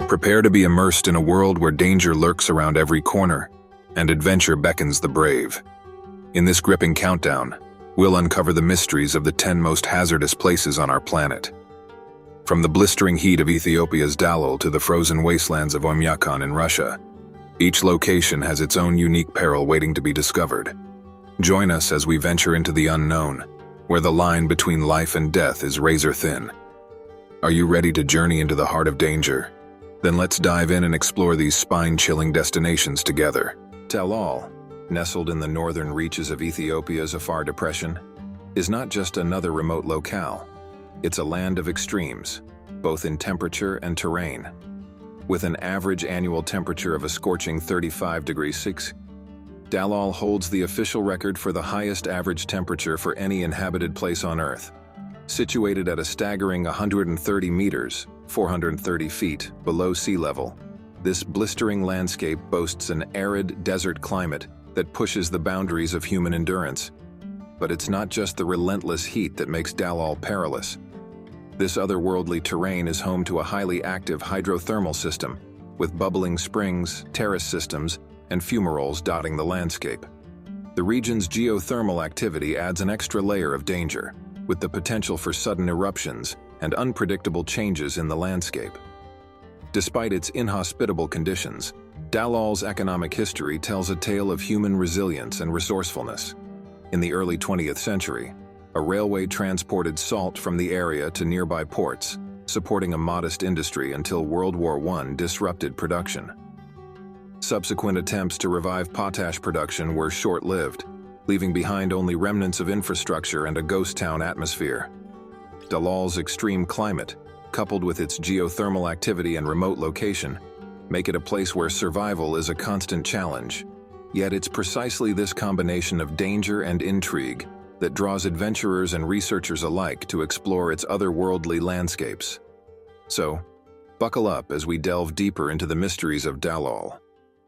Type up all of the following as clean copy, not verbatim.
Prepare to be immersed in a world where danger lurks around every corner and adventure beckons the brave. In this gripping countdown, we'll uncover the mysteries of the 10 most hazardous places on our planet. From the blistering heat of Ethiopia's Dallol to the frozen wastelands of Oymyakon in Russia, each location has its own unique peril waiting to be discovered. Join us as we venture into the unknown, where the line between life and death is razor thin. Are you ready to journey into the heart of danger? Then let's dive in and explore these spine-chilling destinations together. Dallol, nestled in the northern reaches of Ethiopia's Afar Depression, is not just another remote locale. It's a land of extremes, both in temperature and terrain. With an average annual temperature of a scorching 35 degrees Celsius, Dallol holds the official record for the highest average temperature for any inhabited place on Earth. Situated at a staggering 130 meters, 430 feet, below sea level, this blistering landscape boasts an arid desert climate that pushes the boundaries of human endurance. But it's not just the relentless heat that makes Dallol perilous. This otherworldly terrain is home to a highly active hydrothermal system, with bubbling springs, terrace systems, and fumaroles dotting the landscape. The region's geothermal activity adds an extra layer of danger, with the potential for sudden eruptions and unpredictable changes in the landscape. Despite its inhospitable conditions, Dallol's economic history tells a tale of human resilience and resourcefulness. In the early 20th century, a railway transported salt from the area to nearby ports, supporting a modest industry until World War I disrupted production. Subsequent attempts to revive potash production were short-lived, leaving behind only remnants of infrastructure and a ghost town atmosphere. Dallol's extreme climate, coupled with its geothermal activity and remote location, make it a place where survival is a constant challenge. Yet it's precisely this combination of danger and intrigue that draws adventurers and researchers alike to explore its otherworldly landscapes. So, buckle up as we delve deeper into the mysteries of Dallol,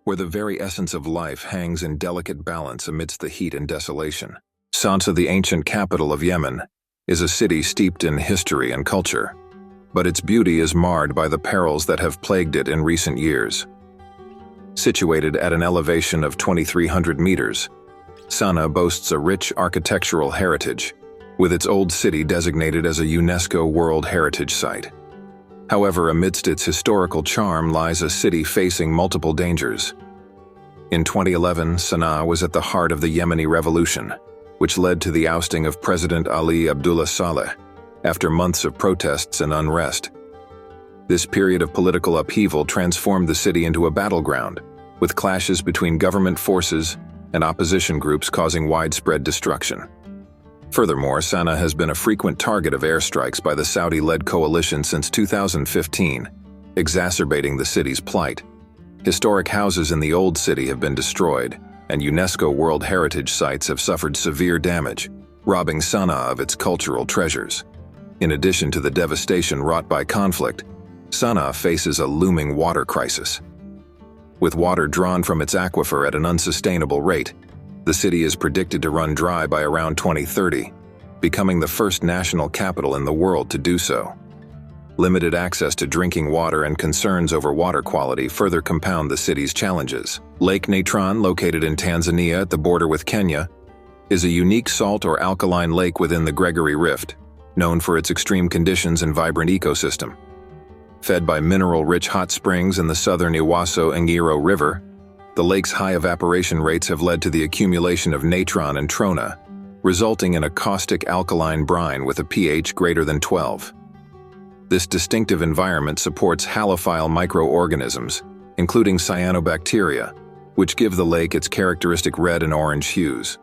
where the very essence of life hangs in delicate balance amidst the heat and desolation. Sanaa, the ancient capital of Yemen, is a city steeped in history and culture, but its beauty is marred by the perils that have plagued it in recent years. Situated at an elevation of 2,300 meters, Sanaa boasts a rich architectural heritage, with its old city designated as a UNESCO World Heritage Site. However, amidst its historical charm lies a city facing multiple dangers. In 2011, Sanaa was at the heart of the Yemeni Revolution, which led to the ousting of President Ali Abdullah Saleh after months of protests and unrest. This period of political upheaval transformed the city into a battleground, with clashes between government forces and opposition groups causing widespread destruction. Furthermore, Sanaa has been a frequent target of airstrikes by the Saudi-led coalition since 2015, exacerbating the city's plight. Historic houses in the old city have been destroyed, and UNESCO World Heritage Sites have suffered severe damage, robbing Sanaa of its cultural treasures. In addition to the devastation wrought by conflict, Sanaa faces a looming water crisis. With water drawn from its aquifer at an unsustainable rate, the city is predicted to run dry by around 2030, becoming the first national capital in the world to do so. Limited access to drinking water and concerns over water quality further compound the city's challenges. Lake Natron, located in Tanzania at the border with Kenya, is a unique salt or alkaline lake within the Gregory Rift, known for its extreme conditions and vibrant ecosystem. Fed by mineral-rich hot springs in the southern Iwaso-Ngiro River, the lake's high evaporation rates have led to the accumulation of natron and trona, resulting in a caustic alkaline brine with a pH greater than 12. This distinctive environment supports halophile microorganisms, including cyanobacteria, which give the lake its characteristic red and orange hues.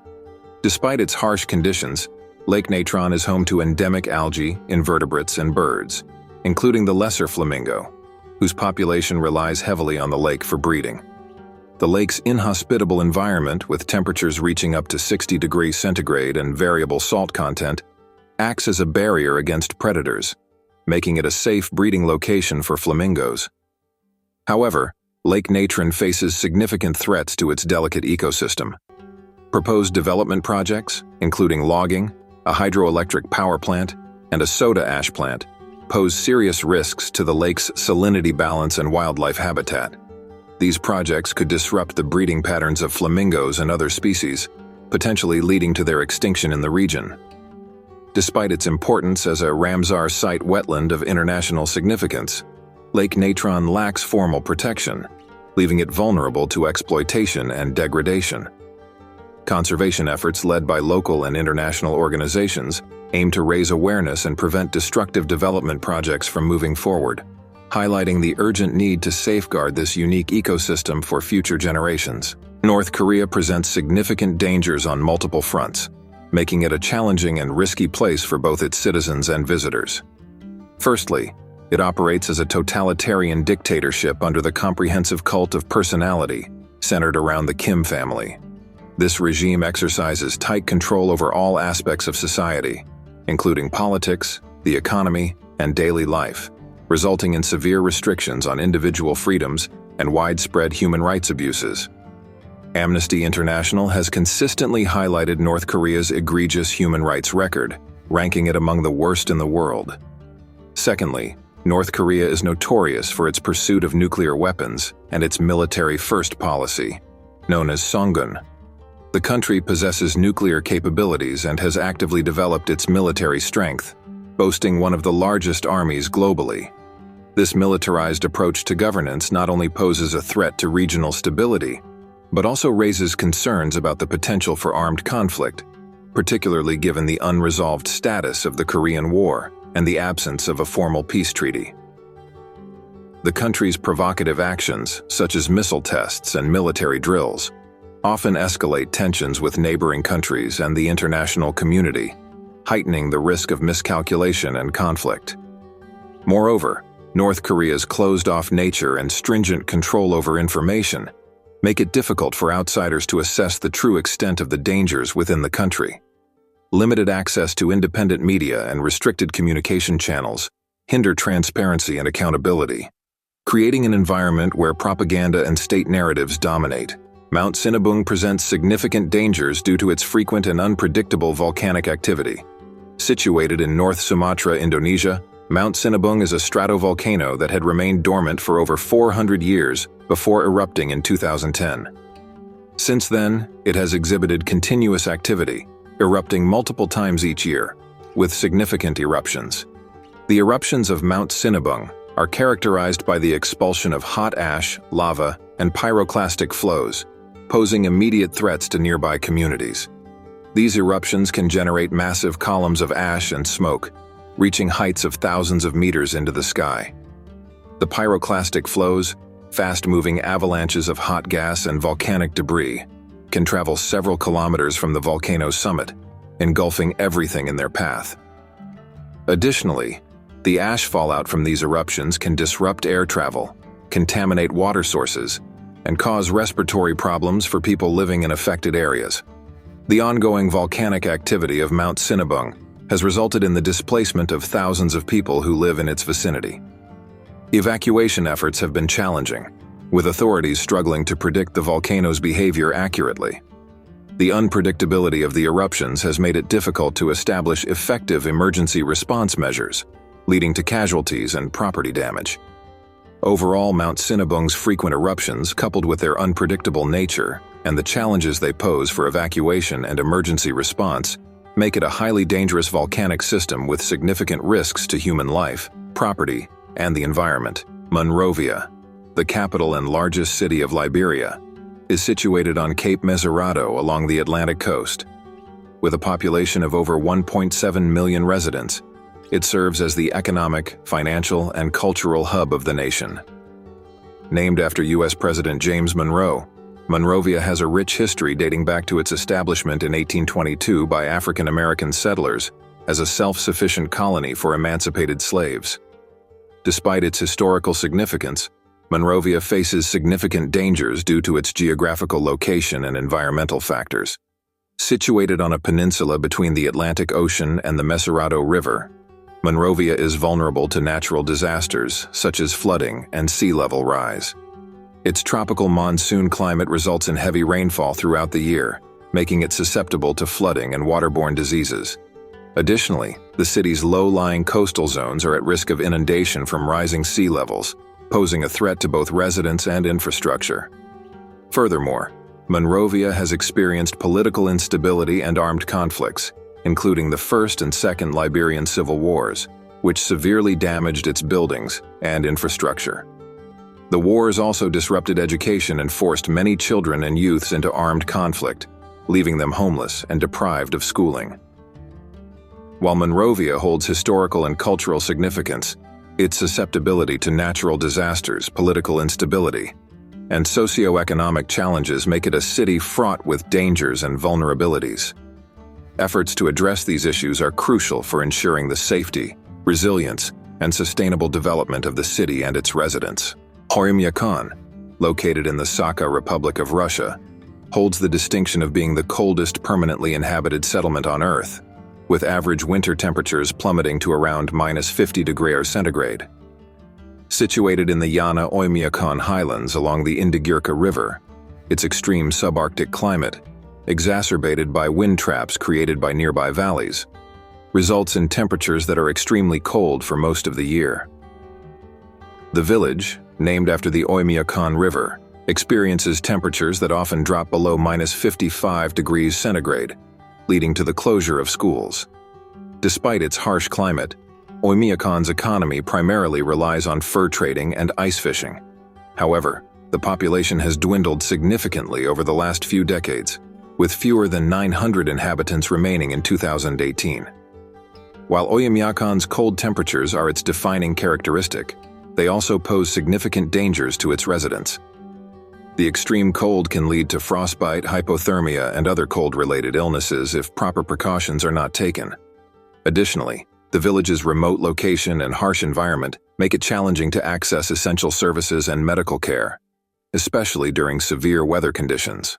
Despite its harsh conditions, Lake Natron is home to endemic algae, invertebrates, and birds, including the lesser flamingo, whose population relies heavily on the lake for breeding. The lake's inhospitable environment, with temperatures reaching up to 60 degrees centigrade and variable salt content, acts as a barrier against predators, making it a safe breeding location for flamingos. However, Lake Natron faces significant threats to its delicate ecosystem. Proposed development projects, including logging, a hydroelectric power plant, and a soda ash plant, pose serious risks to the lake's salinity balance and wildlife habitat. These projects could disrupt the breeding patterns of flamingos and other species, potentially leading to their extinction in the region. Despite its importance as a Ramsar site wetland of international significance, Lake Natron lacks formal protection, leaving it vulnerable to exploitation and degradation. Conservation efforts led by local and international organizations aim to raise awareness and prevent destructive development projects from moving forward, highlighting the urgent need to safeguard this unique ecosystem for future generations. North Korea presents significant dangers on multiple fronts, making it a challenging and risky place for both its citizens and visitors. Firstly, it operates as a totalitarian dictatorship under the comprehensive cult of personality centered around the Kim family. This regime exercises tight control over all aspects of society, including politics, the economy, and daily life, resulting in severe restrictions on individual freedoms and widespread human rights abuses. Amnesty International has consistently highlighted North Korea's egregious human rights record, ranking it among the worst in the world. Secondly, North Korea is notorious for its pursuit of nuclear weapons and its military-first policy, known as Songun. The country possesses nuclear capabilities and has actively developed its military strength, boasting one of the largest armies globally. This militarized approach to governance not only poses a threat to regional stability, but also raises concerns about the potential for armed conflict, particularly given the unresolved status of the Korean War and the absence of a formal peace treaty. The country's provocative actions, such as missile tests and military drills, often escalate tensions with neighboring countries and the international community, heightening the risk of miscalculation and conflict. Moreover, North Korea's closed-off nature and stringent control over information make it difficult for outsiders to assess the true extent of the dangers within the country. Limited access to independent media and restricted communication channels hinder transparency and accountability, creating an environment where propaganda and state narratives dominate. Mount Sinabung presents significant dangers due to its frequent and unpredictable volcanic activity. Situated in North Sumatra, Indonesia, Mount Sinabung is a stratovolcano that had remained dormant for over 400 years before erupting in 2010. Since then, it has exhibited continuous activity, erupting multiple times each year, with significant eruptions. The eruptions of Mount Sinabung are characterized by the expulsion of hot ash, lava, and pyroclastic flows, posing immediate threats to nearby communities. These eruptions can generate massive columns of ash and smoke, reaching heights of thousands of meters into the sky. The pyroclastic flows, fast-moving avalanches of hot gas and volcanic debris, can travel several kilometers from the volcano's summit, engulfing everything in their path. Additionally, the ash fallout from these eruptions can disrupt air travel, contaminate water sources, and cause respiratory problems for people living in affected areas. The ongoing volcanic activity of Mount Sinabung has resulted in the displacement of thousands of people who live in its vicinity. Evacuation efforts have been challenging, with authorities struggling to predict the volcano's behavior accurately. The unpredictability of the eruptions has made it difficult to establish effective emergency response measures, leading to casualties and property damage. Overall, Mount Sinabung's frequent eruptions, coupled with their unpredictable nature and the challenges they pose for evacuation and emergency response, make it a highly dangerous volcanic system with significant risks to human life, property, and the environment. Monrovia, the capital and largest city of Liberia, is situated on Cape Mesurado along the Atlantic coast. With a population of over 1.7 million residents, it serves as the economic, financial, and cultural hub of the nation. Named after U.S. President James Monroe, Monrovia has a rich history dating back to its establishment in 1822 by African American settlers as a self-sufficient colony for emancipated slaves. Despite its historical significance, Monrovia faces significant dangers due to its geographical location and environmental factors. Situated on a peninsula between the Atlantic Ocean and the Mesurado River, Monrovia is vulnerable to natural disasters such as flooding and sea level rise. Its tropical monsoon climate results in heavy rainfall throughout the year, making it susceptible to flooding and waterborne diseases. Additionally, the city's low-lying coastal zones are at risk of inundation from rising sea levels, posing a threat to both residents and infrastructure. Furthermore, Monrovia has experienced political instability and armed conflicts, including the First and Second Liberian Civil Wars, which severely damaged its buildings and infrastructure. The wars also disrupted education and forced many children and youths into armed conflict, leaving them homeless and deprived of schooling. While Monrovia holds historical and cultural significance, its susceptibility to natural disasters, political instability, and socioeconomic challenges make it a city fraught with dangers and vulnerabilities. Efforts to address these issues are crucial for ensuring the safety, resilience, and sustainable development of the city and its residents. Oymyakon, located in the Sakha Republic of Russia, holds the distinction of being the coldest permanently inhabited settlement on Earth, with average winter temperatures plummeting to around -50 degrees centigrade. Situated in the Yana Oymyakon highlands along the Indigirka River, its extreme subarctic climate, exacerbated by wind traps created by nearby valleys, results in temperatures that are extremely cold for most of the year. The village, named after the Oymyakon River, experiences temperatures that often drop below -55 degrees centigrade, leading to the closure of schools. Despite its harsh climate, Oymyakon's economy primarily relies on fur trading and ice fishing. However, the population has dwindled significantly over the last few decades, with fewer than 900 inhabitants remaining in 2018. While Oymyakon's cold temperatures are its defining characteristic, they also pose significant dangers to its residents. The extreme cold can lead to frostbite, hypothermia, and other cold-related illnesses if proper precautions are not taken. Additionally, the village's remote location and harsh environment make it challenging to access essential services and medical care, especially during severe weather conditions.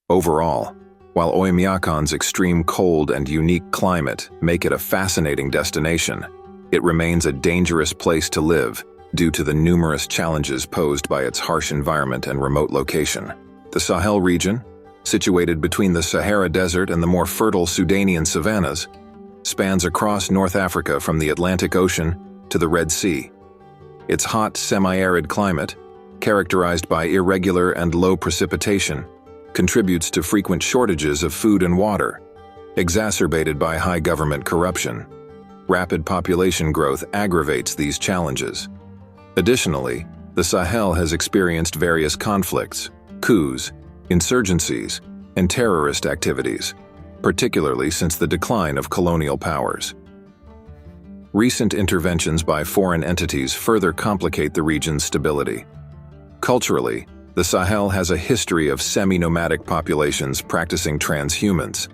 Overall, while Oymyakon's extreme cold and unique climate make it a fascinating destination, it remains a dangerous place to live due to the numerous challenges posed by its harsh environment and remote location. The Sahel region, situated between the Sahara Desert and the more fertile Sudanian savannas, spans across North Africa from the Atlantic Ocean to the Red Sea. Its hot, semi-arid climate, characterized by irregular and low precipitation, contributes to frequent shortages of food and water, exacerbated by high government corruption. Rapid population growth aggravates these challenges. Additionally, the Sahel has experienced various conflicts, coups, insurgencies, and terrorist activities, particularly since the decline of colonial powers. Recent interventions by foreign entities further complicate the region's stability. Culturally, the Sahel has a history of semi-nomadic populations practicing transhumance,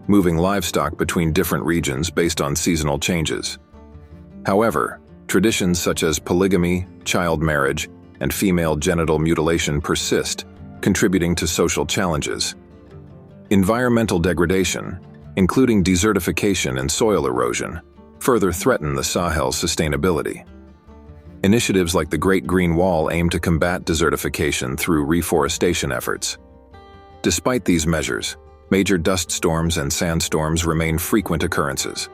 moving livestock between different regions based on seasonal changes. However, traditions such as polygamy, child marriage, and female genital mutilation persist, contributing to social challenges. Environmental degradation, including desertification and soil erosion, further threaten the Sahel's sustainability. Initiatives like the Great Green Wall aim to combat desertification through reforestation efforts. Despite these measures, major dust storms and sandstorms remain frequent occurrences.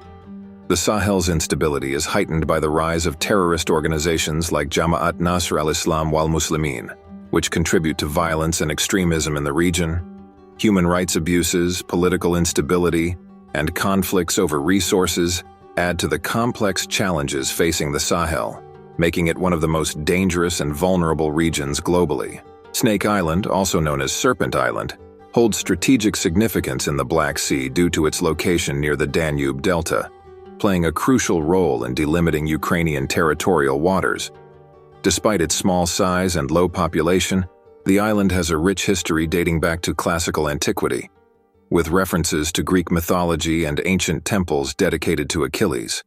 The Sahel's instability is heightened by the rise of terrorist organizations like Jama'at Nasr al-Islam wal-Muslimin, which contribute to violence and extremism in the region. Human rights abuses, political instability, and conflicts over resources add to the complex challenges facing the Sahel, making it one of the most dangerous and vulnerable regions globally. Snake Island, also known as Serpent Island, holds strategic significance in the Black Sea due to its location near the Danube Delta, playing a crucial role in delimiting Ukrainian territorial waters. Despite its small size and low population, the island has a rich history dating back to classical antiquity, with references to Greek mythology and ancient temples dedicated to Achilles.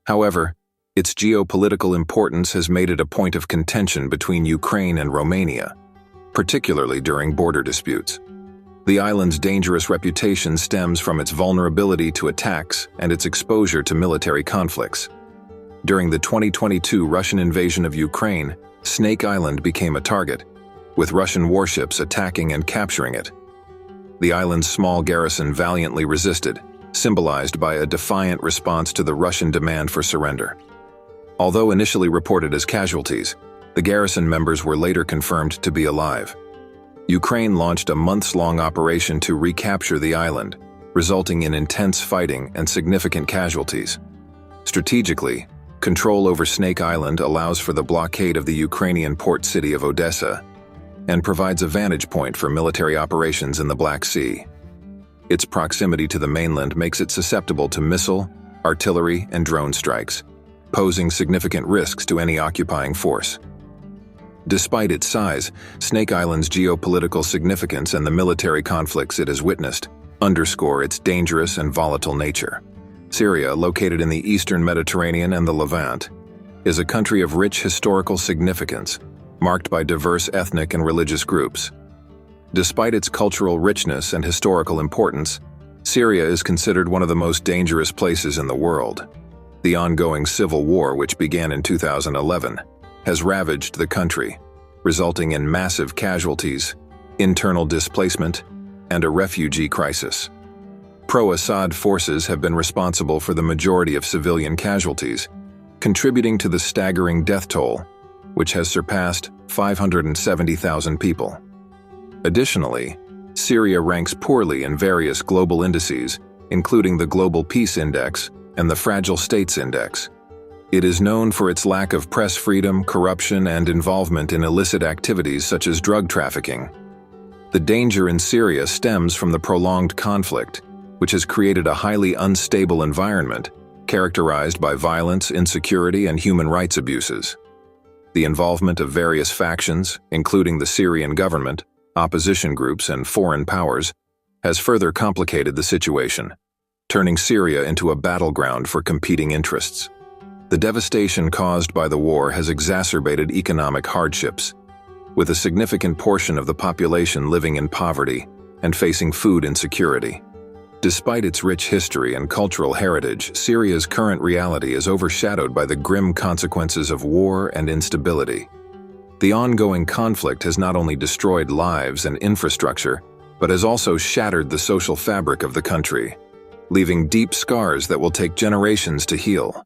However, its geopolitical importance has made it a point of contention between Ukraine and Romania, particularly during border disputes. The island's dangerous reputation stems from its vulnerability to attacks and its exposure to military conflicts. During the 2022 Russian invasion of Ukraine, Snake Island became a target, with Russian warships attacking and capturing it. The island's small garrison valiantly resisted, symbolized by a defiant response to the Russian demand for surrender. Although initially reported as casualties, the garrison members were later confirmed to be alive. Ukraine launched a months-long operation to recapture the island, resulting in intense fighting and significant casualties. Strategically, control over Snake Island allows for the blockade of the Ukrainian port city of Odessa and provides a vantage point for military operations in the Black Sea. Its proximity to the mainland makes it susceptible to missile, artillery, and drone strikes, posing significant risks to any occupying force. Despite its size, Snake Island's geopolitical significance and the military conflicts it has witnessed underscore its dangerous and volatile nature. Syria, located in the eastern Mediterranean and the Levant, is a country of rich historical significance, marked by diverse ethnic and religious groups. Despite its cultural richness and historical importance, Syria is considered one of the most dangerous places in the world. The ongoing civil war, which began in 2011, has ravaged the country, resulting in massive casualties, internal displacement, and a refugee crisis. Pro-Assad forces have been responsible for the majority of civilian casualties, contributing to the staggering death toll, which has surpassed 570,000 people. Additionally, Syria ranks poorly in various global indices, including the Global Peace Index and the Fragile States Index. It is known for its lack of press freedom, corruption, and involvement in illicit activities such as drug trafficking. The danger in Syria stems from the prolonged conflict, which has created a highly unstable environment characterized by violence, insecurity, and human rights abuses. The involvement of various factions, including the Syrian government, opposition groups, and foreign powers, has further complicated the situation, turning Syria into a battleground for competing interests. The devastation caused by the war has exacerbated economic hardships, with a significant portion of the population living in poverty and facing food insecurity. Despite its rich history and cultural heritage, Syria's current reality is overshadowed by the grim consequences of war and instability. The ongoing conflict has not only destroyed lives and infrastructure, but has also shattered the social fabric of the country, leaving deep scars that will take generations to heal.